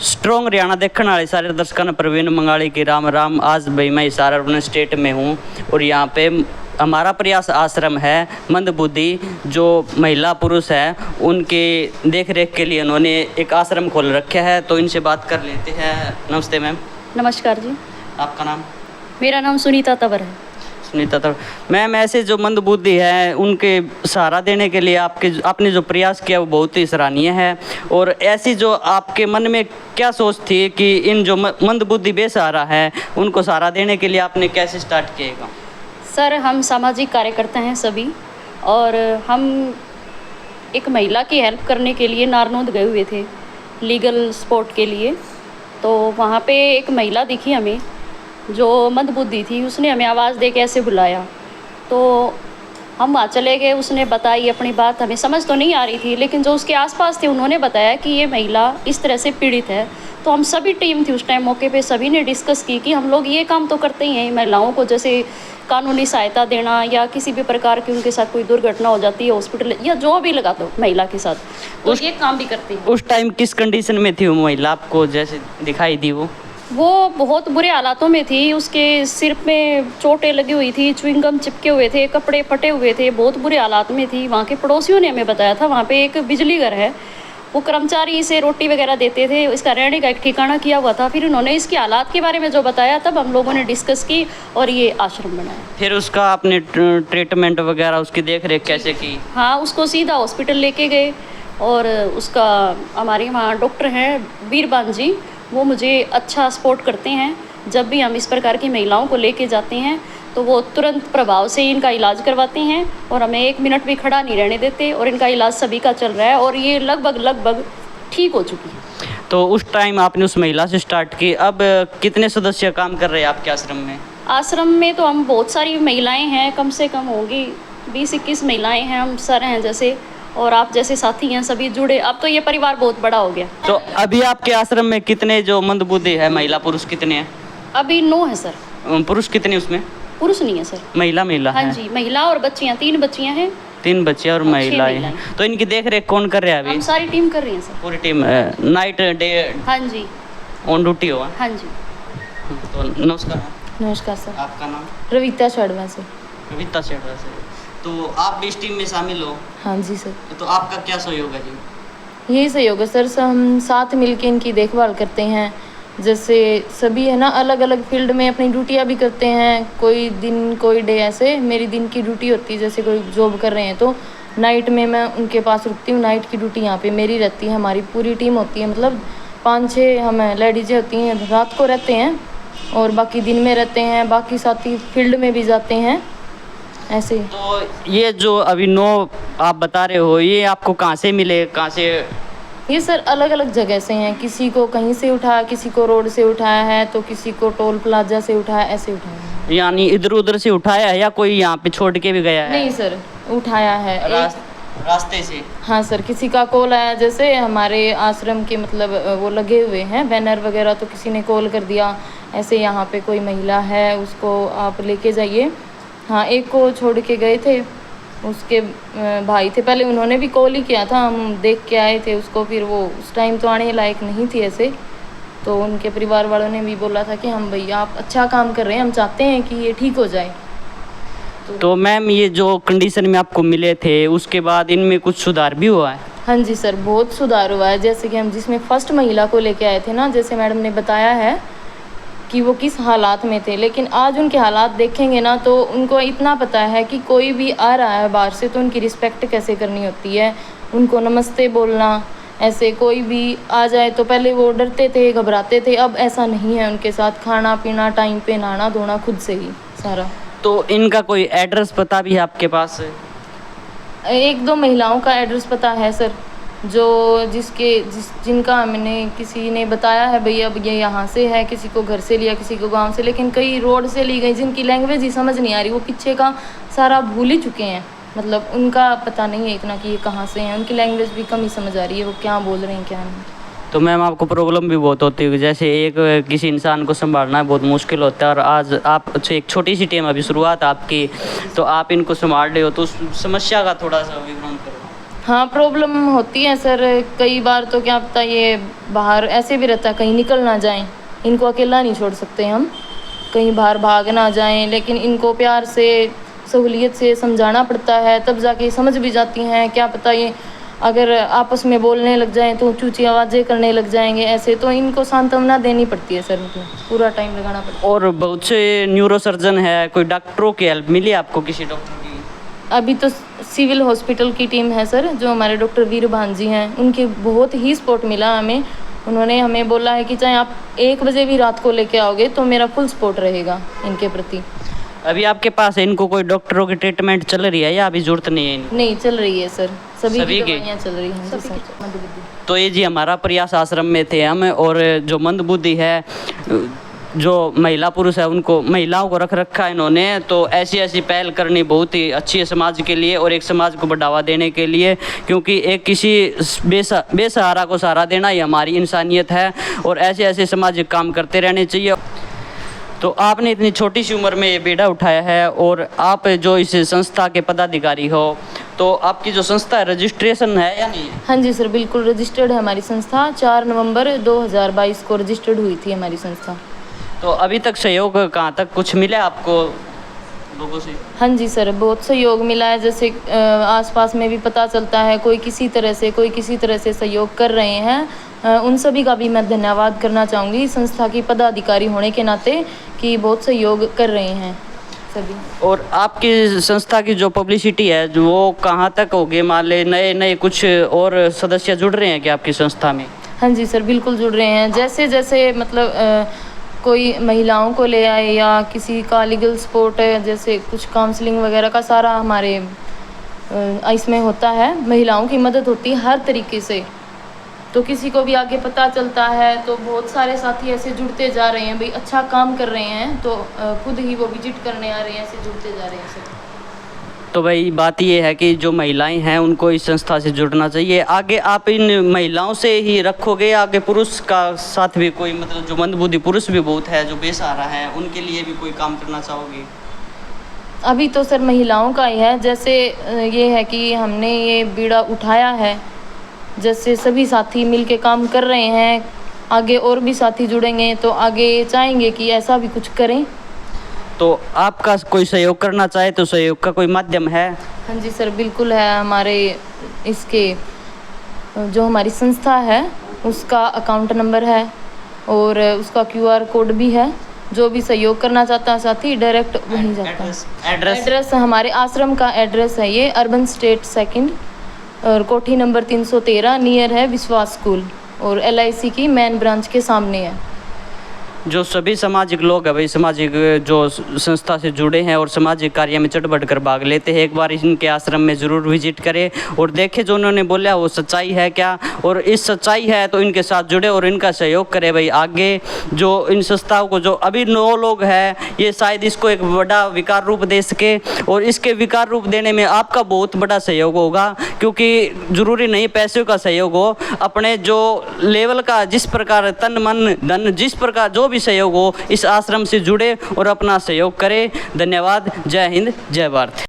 Strong Haryana देखने वाले सारे दर्शकों ने प्रवीण मंगाड़ी की राम राम। आज भाई मैं हिसार अर्बन स्टेट में हूँ और यहाँ पे हमारा प्रयास आश्रम है मंदबुद्धि जो महिला पुरुष है उनके देख रेख के लिए उन्होंने एक आश्रम खोल रखा है, तो इनसे बात कर लेते हैं। नमस्ते मैम। नमस्कार जी। आपका नाम? मेरा नाम सुनीता तंवर है। सुनीता तंवर। मैम, ऐसे जो मंदबुद्धि है उनके सहारा देने के लिए आपने जो प्रयास किया वो बहुत ही सराहनीय है। और ऐसी जो आपके मन में क्या सोच थी कि इन जो मंदबुद्धि बेसहारा है उनको सहारा देने के लिए आपने कैसे स्टार्ट किएगा? सर, हम सामाजिक कार्यकर्ता हैं सभी, और हम एक महिला की हेल्प करने के लिए नारनौंद गए हुए थे लीगल सपोर्ट के लिए। तो वहाँ पे एक महिला दिखी हमें जो मंदबुद्धि थी, उसने हमें आवाज़ दे के ऐसे बुलाया, तो हम वहाँ चले गए। उसने बताई अपनी बात, हमें समझ तो नहीं आ रही थी, लेकिन जो उसके आसपास थे उन्होंने बताया कि ये महिला इस तरह से पीड़ित है। तो हम सभी टीम थी उस टाइम मौके पे, सभी ने डिस्कस की कि हम लोग ये काम तो करते ही हैं, महिलाओं को जैसे कानूनी सहायता देना या किसी भी प्रकार की उनके साथ कोई दुर्घटना हो जाती है हॉस्पिटल या जो भी लगा दो महिला के साथ, तो ये काम भी करते हैं। उस टाइम किस कंडीशन में थी वो महिला, आपको जैसे दिखाई दी? वो बहुत बुरे हालातों में थी। उसके सिर में चोटें लगी हुई थी, च्युइंगम चिपके हुए थे, कपड़े फटे हुए थे, बहुत बुरे हालात में थी। वहाँ के पड़ोसियों ने हमें बताया था, वहाँ पे एक बिजली घर है, वो कर्मचारी इसे रोटी वगैरह देते थे, इसका रहने का एक ठिकाना किया हुआ था। फिर उन्होंने इसके हालात के बारे में जो बताया तब हम लोगों ने डिस्कस की और ये आश्रम बनाया। फिर उसका आपने ट्रीटमेंट वगैरह उसकी देख रेख कैसे की? हाँ, उसको सीधा हॉस्पिटल लेके गए और उसका हमारे वहाँ डॉक्टर हैं वीरबान जी, वो मुझे अच्छा सपोर्ट करते हैं। जब भी हम इस प्रकार की महिलाओं को लेके जाते हैं तो वो तुरंत प्रभाव से इनका इलाज करवाते हैं और हमें एक मिनट भी खड़ा नहीं रहने देते, और इनका इलाज सभी का चल रहा है और ये लगभग ठीक हो चुकी है। तो उस टाइम आपने उस महिला से स्टार्ट की। अब कितने सदस्य काम कर रहे हैं आपके आश्रम में? आश्रम में तो हम बहुत सारी महिलाएं हैं, कम से कम होगी 20-21 महिलाएं हैं। हम सर हैं जैसे, और आप जैसे साथी हैं, सभी जुड़े। अब तो ये परिवार बहुत बड़ा हो गया। तो अभी आपके आश्रम में कितने जो मंदबुद्धि है, महिला पुरुष कितने हैं? अभी 9 है सर। पुरुष कितने उसमें? पुरुष नहीं है सर, महिला हाँ है। जी, महिला और बच्चियाँ, 3 बच्चियाँ हैं। 3 बच्चे और महिलाएं हैं। तो इनकी देख रेख कौन कर रहा है अभी? हम सारी टीम कर रही है सर। पूरी टीम नाइट डे हाँ जी, ऑन ड्यूटी हो? हाँ जी। तो नमस्कार। नमस्कार सर। आपका नाम? रविता चढ़वा से। कविता शेठवा से। तो आप भी इस टीम में शामिल हो? हाँ जी सर। तो आपका क्या सहयोग है जी? यही सहयोग है सर, हम साथ मिलके इनकी देखभाल करते हैं। जैसे सभी है ना, अलग अलग फील्ड में अपनी ड्यूटियाँ भी करते हैं। कोई दिन कोई डे, ऐसे मेरी दिन की ड्यूटी होती है, जैसे कोई जॉब कर रहे हैं तो नाइट में मैं उनके पास रुकती हूँ। नाइट की ड्यूटी यहाँ पे मेरी रहती है। हमारी पूरी टीम होती है, मतलब 5-6 हम लेडीजें होती हैं, रात को रहते हैं और बाकी दिन में रहते हैं। बाकी साथी फील्ड में भी जाते हैं ऐसे। तो ये जो अभी 9 आप बता रहे हो, ये आपको कहाँ से मिले, कहाँ से? ये सर अलग अलग जगह से हैं। किसी को कहीं से उठाया, किसी को रोड से उठाया है, तो किसी को टोल प्लाजा से उठाया, ऐसे उठाया है। यानी इधर उधर से उठाया है या कोई यहाँ पे छोड़ के भी गया है? नहीं सर, उठाया है रास्ते से। हाँ सर, किसी का कॉल आया, जैसे हमारे आश्रम के मतलब वो लगे हुए हैं बैनर वगैरह, तो किसी ने कॉल कर दिया ऐसे यहाँ पे कोई महिला है, उसको आप लेके जाइए। हाँ, एक को छोड़ के गए थे, उसके भाई थे, पहले उन्होंने भी कॉल ही किया था, हम देख के आए थे उसको। फिर वो उस टाइम तो आने लायक नहीं थी ऐसे, तो उनके परिवार वालों ने भी बोला था कि हम भैया आप अच्छा काम कर रहे हैं, हम चाहते हैं कि ये ठीक हो जाए। तो मैम, ये जो कंडीशन में आपको मिले थे उसके बाद इनमें कुछ सुधार भी हुआ है? हाँ जी सर, बहुत सुधार हुआ है। जैसे कि हम जिसमें फर्स्ट महिला को लेके आए थे ना, जैसे मैडम ने बताया है कि वो किस हालात में थे, लेकिन आज उनके हालात देखेंगे ना तो उनको इतना पता है कि कोई भी आ रहा है बाहर से तो उनकी रिस्पेक्ट कैसे करनी होती है, उनको नमस्ते बोलना। ऐसे कोई भी आ जाए तो पहले वो डरते थे, घबराते थे, अब ऐसा नहीं है उनके साथ। खाना पीना टाइम पे, नहाना धोना खुद से ही सारा। तो इनका कोई एड्रेस पता भी है आपके पास? 1-2 महिलाओं का एड्रेस पता है सर, जो जिनका हमने किसी ने बताया है भैया अब ये यहाँ से है, किसी को घर से लिया, किसी को गांव से, लेकिन कई रोड से ली गई जिनकी लैंग्वेज ही समझ नहीं आ रही। वो पीछे का सारा भूल ही चुके हैं, मतलब उनका पता नहीं है इतना कि ये कहाँ से हैं। उनकी लैंग्वेज भी कम ही समझ आ रही है, वो क्या बोल रहे हैं क्या नहीं। तो मैम, आपको प्रॉब्लम भी बहुत होती है, जैसे एक किसी इंसान को संभालना बहुत मुश्किल होता है, और आज आप एक छोटी सी टीम, अभी शुरुआत आपकी, तो आप इनको संभाल रहे हो, तो उस समस्या का थोड़ा सा विवरण करो। हाँ, प्रॉब्लम होती है सर। कई बार तो क्या पता ये बाहर ऐसे भी रहता है, कहीं निकल ना जाएं, इनको अकेला नहीं छोड़ सकते हम, कहीं बाहर भाग ना जाएं, लेकिन इनको प्यार से सहूलियत से समझाना पड़ता है, तब जाके समझ भी जाती हैं। क्या पता ये अगर आपस में बोलने लग जाएं तो ऊँची आवाज़ें करने लग जाएंगे ऐसे, तो इनको सांत्वना देनी पड़ती है सर, मतलब पूरा टाइम लगाना पड़ता है। और बहुत से न्यूरोसर्जन है, कोई डॉक्टरों की हेल्प मिली आपको, किसी डॉक्टर की? अभी तो सिविल हॉस्पिटल की टीम है सर, जो हमारे डॉक्टर वीर भान जी हैं, उनके बहुत ही सपोर्ट मिला हमें। उन्होंने हमें बोला है कि चाहे आप 1 बजे भी रात को लेके आओगे तो मेरा फुल सपोर्ट रहेगा इनके प्रति। अभी आपके पास इनको कोई डॉक्टरों की ट्रीटमेंट चल रही है या अभी जरूरत नहीं है इनको? नहीं चल रही है सर, सभी सभी की की? दवाइयाँ चल रही हैं जी सर। तो ये जी हमारा प्रयास आश्रम में थे हम, और जो मंदबुद्धि है, जो महिला पुरुष है, उनको महिलाओं को रख रखा है इन्होंने, तो ऐसी ऐसी पहल करनी बहुत ही अच्छी है समाज के लिए और एक समाज को बढ़ावा देने के लिए, क्योंकि एक किसी बेसहारा को सहारा देना ही हमारी इंसानियत है, और ऐसे ऐसे सामाजिक काम करते रहने चाहिए। तो आपने इतनी छोटी सी उम्र में ये बीड़ा उठाया है, और आप जो इस संस्था के पदाधिकारी हो, तो आपकी जो संस्था है रजिस्ट्रेशन है या नहीं है? हाँ जी सर, बिल्कुल रजिस्टर्ड है हमारी संस्था। 4 नवंबर 2022 को रजिस्टर्ड हुई थी हमारी संस्था। तो अभी तक सहयोग कहाँ तक कुछ मिला आपको लोगों से? हाँ जी सर, बहुत सहयोग मिला है। जैसे आसपास में भी पता चलता है कोई किसी तरह से सहयोग कर रहे हैं, उन सभी का भी मैं धन्यवाद करना चाहूँगी संस्था की पदाधिकारी होने के नाते, कि बहुत सहयोग कर रहे हैं सभी। और आपकी संस्था की जो पब्लिसिटी है जो वो कहाँ तक होगी? मान ले नए नए कुछ और सदस्य जुड़ रहे हैं क्या आपकी संस्था में? हाँ जी सर, बिल्कुल जुड़ रहे हैं। जैसे जैसे मतलब कोई महिलाओं को ले आए या किसी का लीगल सपोर्ट है, जैसे कुछ काउंसलिंग वगैरह का सारा हमारे इसमें होता है, महिलाओं की मदद होती है हर तरीके से। तो किसी को भी आगे पता चलता है तो बहुत सारे साथी ऐसे जुड़ते जा रहे हैं, भाई अच्छा काम कर रहे हैं तो खुद ही वो विजिट करने आ रहे हैं, ऐसे जुड़ते जा रहे हैं सब। तो भाई बात ये है कि जो महिलाएं हैं उनको इस संस्था से जुड़ना चाहिए। आगे आप इन महिलाओं से ही रखोगे, आगे पुरुष का साथ भी कोई, मतलब जो मंदबुद्धि पुरुष भी बहुत है जो बेसहारा है, उनके लिए भी कोई काम करना चाहोगे? अभी तो सर महिलाओं का ही है। जैसे ये है कि हमने ये बीड़ा उठाया है, जैसे सभी साथी मिलके काम कर रहे हैं, आगे और भी साथी जुड़ेंगे तो आगे चाहेंगे कि ऐसा भी कुछ करें। तो आपका कोई सहयोग करना चाहे तो सहयोग का कोई माध्यम है? हाँ जी सर, बिल्कुल है। हमारे इसके जो हमारी संस्था है उसका अकाउंट नंबर है और उसका QR कोड भी है। जो भी सहयोग करना चाहता है साथी डायरेक्ट वहीं जाता है। एड्रेस हमारे आश्रम का एड्रेस है ये, अर्बन स्टेट 2 और कोठी नंबर 313, नियर है विश्वास स्कूल, और LIC की मेन ब्रांच के सामने है। जो सभी सामाजिक लोग हैं भाई, सामाजिक जो संस्था से जुड़े हैं और सामाजिक कार्य में चढ़ बढ़ कर भाग लेते हैं, एक बार इनके आश्रम में ज़रूर विजिट करें और देखें जो उन्होंने बोला वो सच्चाई है क्या, और इस सच्चाई है तो इनके साथ जुड़े और इनका सहयोग करें भाई। आगे जो इन संस्थाओं को, जो अभी 9 लोग हैं, ये शायद इसको एक बड़ा विकार रूप दे सके, और इसके विकार रूप देने में आपका बहुत बड़ा सहयोग होगा, क्योंकि ज़रूरी नहीं पैसों का सहयोग हो, अपने जो लेवल का जिस प्रकार तन मन धन जिस प्रकार जो भी सहयोग हो, इस आश्रम से जुड़े और अपना सहयोग करें। धन्यवाद। जय हिंद, जय भारत।